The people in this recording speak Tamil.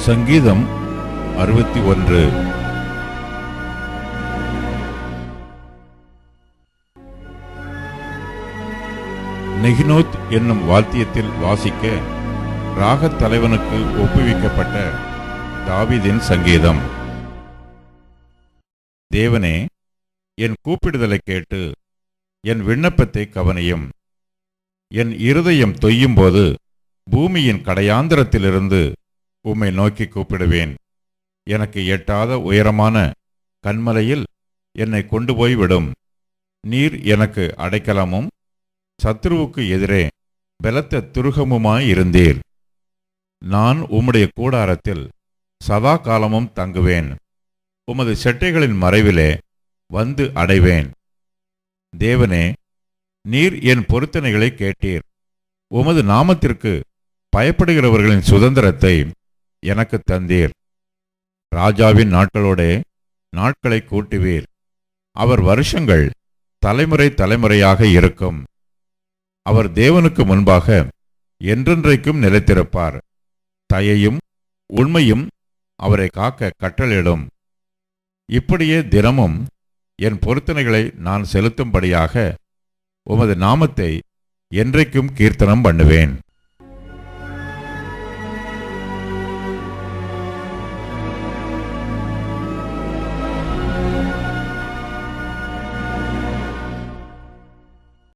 சங்கீதம் 61. நெகினோத் என்னும் வாத்தியத்தில் வாசிக்க ராகத் தலைவனுக்கு ஒப்புவிக்கப்பட்ட தாவீதின் சங்கீதம். தேவனே, என் கூப்பிடுதலை கேட்டு என் விண்ணப்பத்தை கவனியும். என் இருதயம் தொய்யும்போது பூமியின் கடையாந்திரத்திலிருந்து உம்மை நோக்கி கூப்பிடுவேன். எனக்கு எட்டாத உயரமான கன்மலையில் என்னை கொண்டு போய் விடும். நீர் எனக்கு அடைக்கலமும் சத்துருவுக்கு எதிரே பலத்த துருகமுமாயிருந்தீர். நான் உம்முடைய கூடாரத்தில் சதா காலமும் தங்குவேன். உமது செட்டைகளின் மறைவிலே வந்து அடைவேன். தேவனே, நீர் என் பொருத்தனைகளை கேட்டீர். உமது நாமத்திற்கு பயப்படுகிறவர்களின் சுதந்திரத்தை எனக்கு தந்தீர். ராஜாவின் நாட்களோடே நாட்களை கூட்டுவீர். அவர் வருஷங்கள் தலைமுறை தலைமுறையாக இருக்கும். அவர் தேவனுக்கு முன்பாக என்றென்றைக்கும் நிலைத்திருப்பார். தயையும் உண்மையும் அவரை காக்க கட்டளையிடும். இப்படியே தினமும் என் பொருத்தனைகளை நான் செலுத்தும்படியாக உமது நாமத்தை என்றைக்கும் கீர்த்தனம் பண்ணுவேன்.